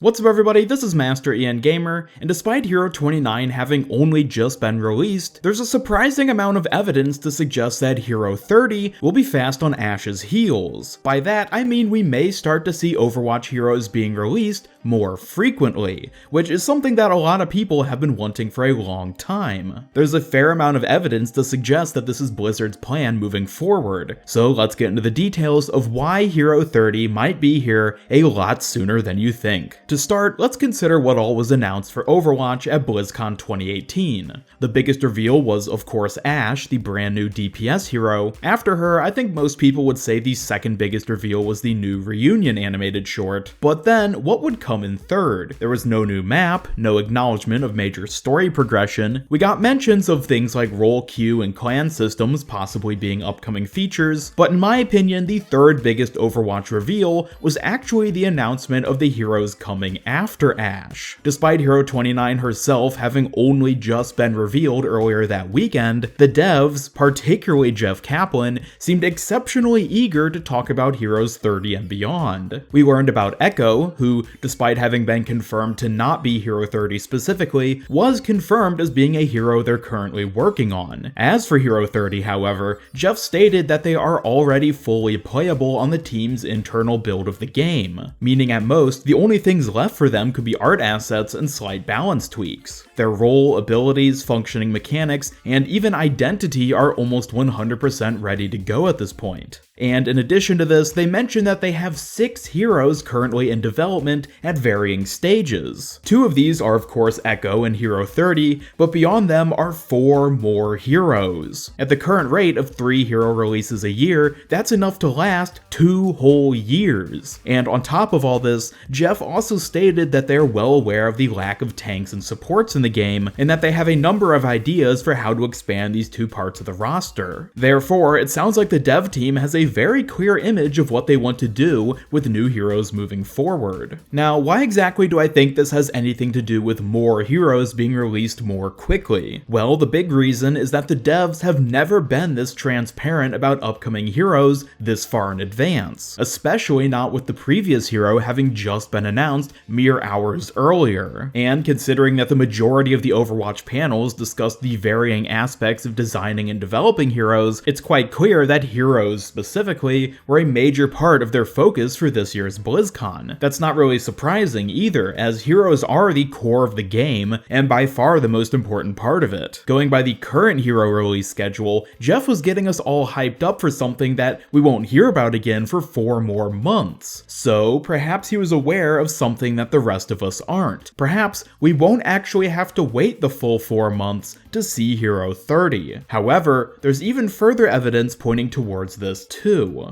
What's up everybody, this is Master Ian Gamer, and despite Hero 29 having only just been released, there's a surprising amount of evidence to suggest that Hero 30 will be fast on Ash's heels. By that, I mean we may start to see Overwatch heroes being released more frequently, which is something that a lot of people have been wanting for a long time. There's a fair amount of evidence to suggest that this is Blizzard's plan moving forward, so let's get into the details of why Hero 30 might be here a lot sooner than you think. To start, let's consider what all was announced for Overwatch at Blizzcon 2018. The biggest reveal was, of course, Ash, the brand new DPS hero. After her, I think most people would say the second biggest reveal was the new Reunion animated short. But then, what would come in third? There was no new map, no acknowledgement of major story progression. We got mentions of things like role queue and clan systems possibly being upcoming features, but in my opinion, the third biggest Overwatch reveal was actually the announcement of the heroes coming after Ash. Despite Hero 29 herself having only just been revealed earlier that weekend, the devs, particularly Jeff Kaplan, seemed exceptionally eager to talk about Heroes 30 and beyond. We learned about Echo, who, despite having been confirmed to not be Hero 30 specifically, was confirmed as being a hero they're currently working on. As for Hero 30, however, Jeff stated that they are already fully playable on the team's internal build of the game, meaning at most, the only things left for them could be art assets and slight balance tweaks. Their role, abilities, functioning mechanics, and even identity are almost 100% ready to go at this point. And in addition to this, they mentioned that they have 6 heroes currently in development at varying stages. 2 of these are of course Echo and Hero 30, but beyond them are 4 more heroes. At the current rate of 3 hero releases a year, that's enough to last 2 whole years. And on top of all this, Jeff also stated that they're well aware of the lack of tanks and supports in the game, and that they have a number of ideas for how to expand these 2 parts of the roster. Therefore, it sounds like the dev team has a very clear image of what they want to do with new heroes moving forward. Now, why exactly do I think this has anything to do with more heroes being released more quickly? Well, the big reason is that the devs have never been this transparent about upcoming heroes this far in advance, especially not with the previous hero having just been announced mere hours earlier. And considering that the majority of the Overwatch panels discussed the varying aspects of designing and developing heroes, it's quite clear that heroes specifically were a major part of their focus for this year's BlizzCon. That's not really surprising either, as heroes are the core of the game, and by far the most important part of it. Going by the current hero release schedule, Jeff was getting us all hyped up for something that we won't hear about again for 4 more months. So perhaps he was aware of something that the rest of us aren't. Perhaps we won't actually have to wait the full 4 months to see Hero 30. However, there's even further evidence pointing towards this too.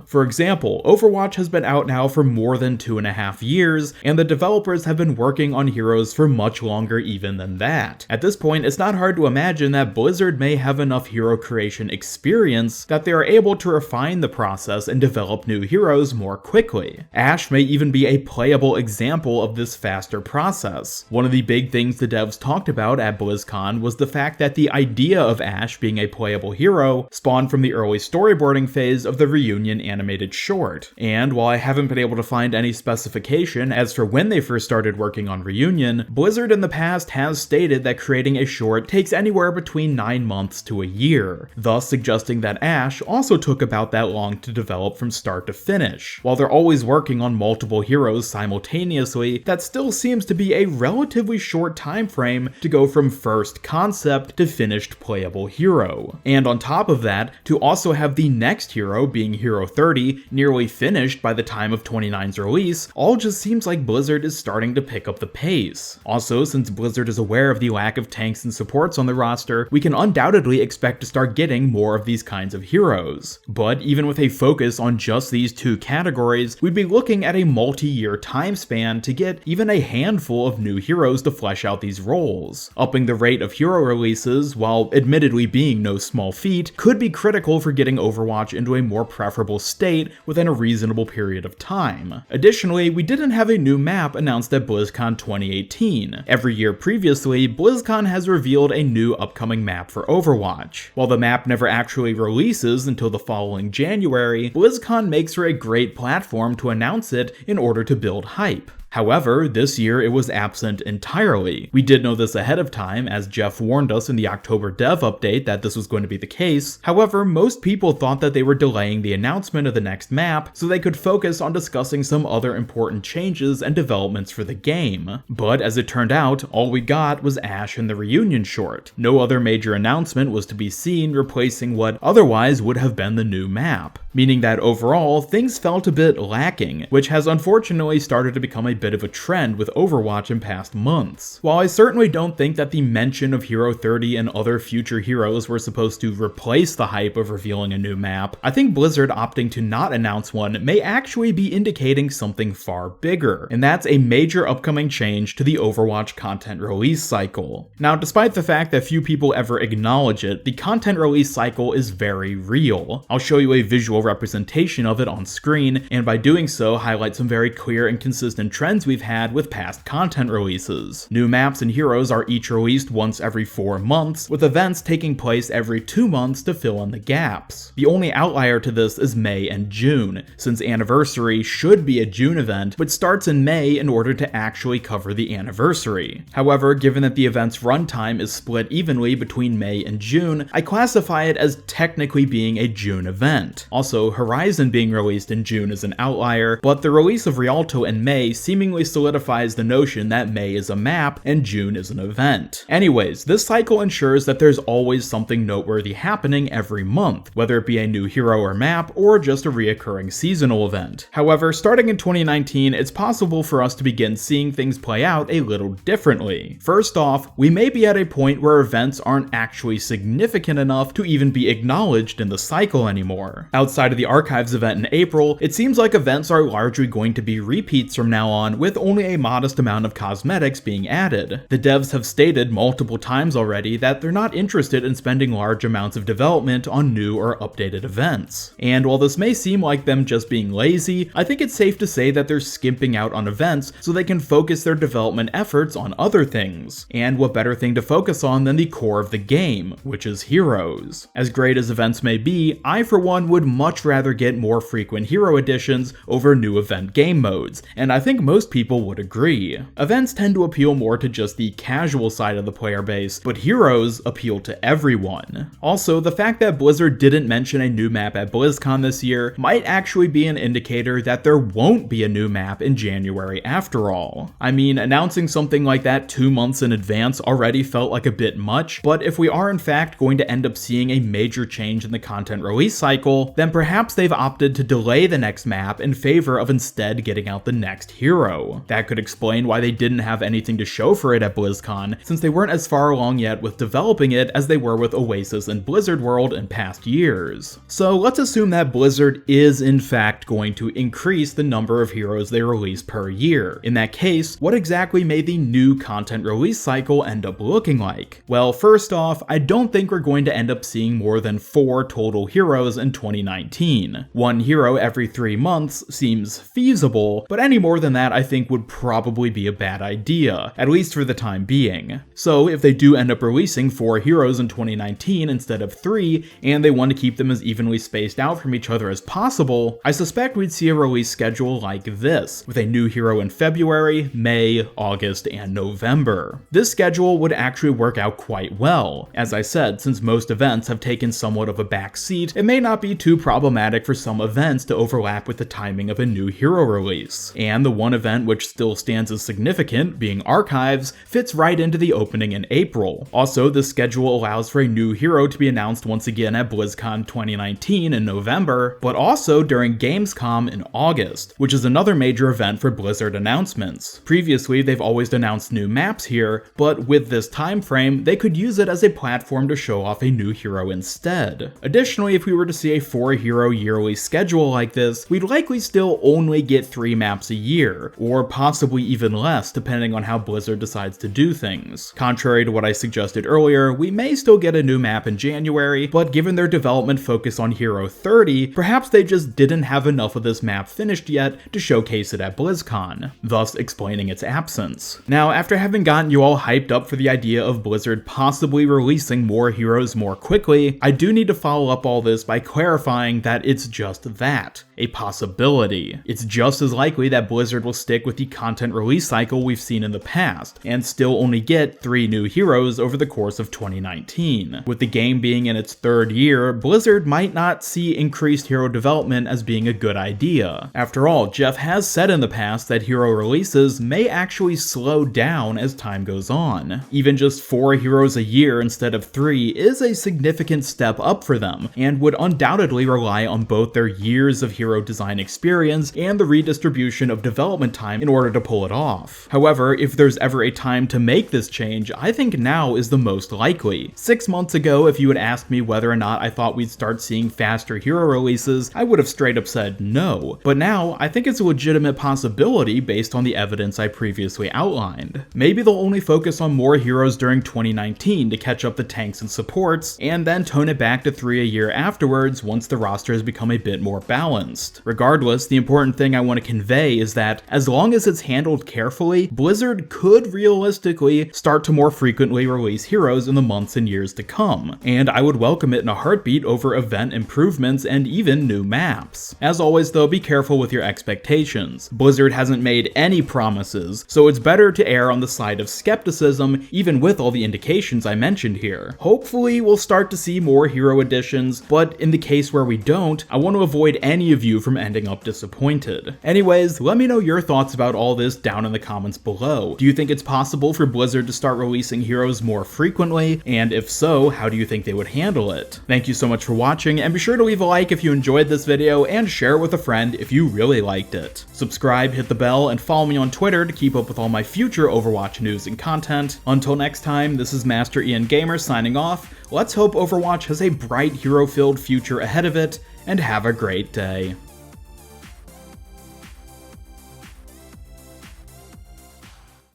For example, Overwatch has been out now for more than 2.5 years, and the developers have been working on heroes for much longer even than that. At this point, it's not hard to imagine that Blizzard may have enough hero creation experience that they are able to refine the process and develop new heroes more quickly. Ash may even be a playable example of this faster process. One of the big things the devs talked about at BlizzCon was the fact that the idea of Ash being a playable hero spawned from the early storyboarding phase of the Reunion animated short. And while I haven't been able to find any specification as for when they first started working on Reunion, Blizzard in the past has stated that creating a short takes anywhere between 9 months to a year, thus suggesting that Ash also took about that long to develop from start to finish. While they're always working on multiple heroes simultaneously, that still seems to be a relatively short time frame to go from first concept to finished playable hero. And on top of that, to also have the next hero, being Hero 30, nearly finished by the time of 29's release, all just seems like Blizzard is starting to pick up the pace. Also, since Blizzard is aware of the lack of tanks and supports on the roster, we can undoubtedly expect to start getting more of these kinds of heroes. But even with a focus on just these 2 categories, we'd be looking at a multi-year time span to get even a handful of new heroes to flesh out these roles. Upping the rate of hero releases, while admittedly being no small feat, could be critical for getting Overwatch into a more preferable state within a reasonable period of time. Additionally, we didn't have a new map announced at BlizzCon 2018. Every year previously, BlizzCon has revealed a new upcoming map for Overwatch. While the map never actually releases until the following January, BlizzCon makes for a great platform to announce it in order to build hype. However, this year it was absent entirely. We did know this ahead of time, as Jeff warned us in the October dev update that this was going to be the case. However, most people thought that they were delaying the announcement of the next map so they could focus on discussing some other important changes and developments for the game. But as it turned out, all we got was Ash and the reunion short. No other major announcement was to be seen replacing what otherwise would have been the new map, meaning that overall, things felt a bit lacking, which has unfortunately started to become a bit of a trend with Overwatch in past months. While I certainly don't think that the mention of Hero 30 and other future heroes were supposed to replace the hype of revealing a new map, I think Blizzard opting to not announce one may actually be indicating something far bigger, and that's a major upcoming change to the Overwatch content release cycle. Now, despite the fact that few people ever acknowledge it, the content release cycle is very real. I'll show you a visual representation of it on screen, and by doing so, highlight some very clear and consistent trends we've had with past content releases. New maps and heroes are each released once every 4 months, with events taking place every 2 months to fill in the gaps. The only outlier to this is May and June, since Anniversary should be a June event, but starts in May in order to actually cover the anniversary. However, given that the event's runtime is split evenly between May and June, I classify it as technically being a June event. Also, Horizon being released in June is an outlier, but the release of Rialto in May seemingly solidifies the notion that May is a map and June is an event. Anyways, this cycle ensures that there's always something noteworthy happening every month, whether it be a new hero or map, or just a reoccurring seasonal event. However, starting in 2019, it's possible for us to begin seeing things play out a little differently. First off, we may be at a point where events aren't actually significant enough to even be acknowledged in the cycle anymore. Outside of the Archives event in April, it seems like events are largely going to be repeats from now on, with only a modest amount of cosmetics being added. The devs have stated multiple times already that they're not interested in spending large amounts of development on new or updated events. And while this may seem like them just being lazy, I think it's safe to say that they're skimping out on events so they can focus their development efforts on other things. And what better thing to focus on than the core of the game, which is heroes. As great as events may be, I for one would much rather get more frequent hero additions over new event game modes, and I think most people would agree. Events tend to appeal more to just the casual side of the player base, but heroes appeal to everyone. Also, the fact that Blizzard didn't mention a new map at BlizzCon this year might actually be an indicator that there won't be a new map in January after all. I mean, announcing something like that 2 months in advance already felt like a bit much, but if we are in fact going to end up seeing a major change in the content release cycle, then perhaps they've opted to delay the next map in favor of instead getting out the next hero. That could explain why they didn't have anything to show for it at BlizzCon, since they weren't as far along yet with developing it as they were with Oasis and Blizzard World in past years. So let's assume that Blizzard is in fact going to increase the number of heroes they release per year. In that case, what exactly may the new content release cycle end up looking like? Well, first off, I don't think we're going to end up seeing more than 4 total heroes in 2019. 1 hero every 3 months seems feasible, but any more than that I think would probably be a bad idea, at least for the time being. So if they do end up releasing 4 heroes in 2019 instead of 3, and they want to keep them as evenly spaced out from each other as possible, I suspect we'd see a release schedule like this, with a new hero in February, May, August, and November. This schedule would actually work out quite well. As I said, since most events have taken somewhat of a back seat, it may not be too problematic for some events to overlap with the timing of a new hero release. And the one event which still stands as significant, being Archives, fits right into the opening in April. Also, this schedule allows for a new hero to be announced once again at BlizzCon 2019 in November, but also during Gamescom in August, which is another major event for Blizzard announcements. Previously, they've always announced new maps here, but with this time frame, they could use it as a platform to show off a new hero instead. Additionally, if we were to see a 4-hero yearly schedule like this, we'd likely still only get 3 maps a year, or possibly even less depending on how Blizzard decides to do things. Contrary to what I suggested earlier, we may still get a new map in January, but given their development focus on Hero 30, perhaps they just didn't have enough of this map finished yet to showcase it at BlizzCon, thus explaining its absence. Now, after having gotten you all hyped up for the idea of Blizzard possibly releasing more heroes more quickly, I do need to follow up all this by clarifying that it's just that, a possibility. It's just as likely that Blizzard will stick with the content release cycle we've seen in the past, and still only get 3 new heroes over the course of 2019. With the game being in its 3rd year, Blizzard might not see increased hero development as being a good idea. After all, Jeff has said in the past that hero releases may actually slow down as time goes on. Even just 4 heroes a year instead of 3 is a significant step up for them, and would undoubtedly rely on both their years of hero design experience and the redistribution of development time in order to pull it off. However, if there's ever a time to make this change, I think now is the most likely. 6 months ago, if you had asked me whether or not I thought we'd start seeing faster hero releases, I would have straight up said no. But now, I think it's a legitimate possibility based on the evidence I previously outlined. Maybe they'll only focus on more heroes during 2019 to catch up the tanks and supports, and then tone it back to 3 a year afterwards once the roster has become a bit more balanced. Regardless, the important thing I want to convey is that, as long as it's handled carefully, Blizzard could realistically start to more frequently release heroes in the months and years to come, and I would welcome it in a heartbeat over event improvements and even new maps. As always though, be careful with your expectations. Blizzard hasn't made any promises, so it's better to err on the side of skepticism, even with all the indications I mentioned here. Hopefully we'll start to see more hero additions, but in the case where we don't, I want to avoid any of you from ending up disappointed. Anyways, let me know your thoughts about all this down in the comments below. Do you think it's possible for Blizzard to start releasing heroes more frequently? And if so, how do you think they would handle it? Thank you so much for watching, and be sure to leave a like if you enjoyed this video, and share it with a friend if you really liked it. Subscribe, hit the bell, and follow me on Twitter to keep up with all my future Overwatch news and content. Until next time, this is Master Ian Gamer signing off. Let's hope Overwatch has a bright hero-filled future ahead of it, and have a great day.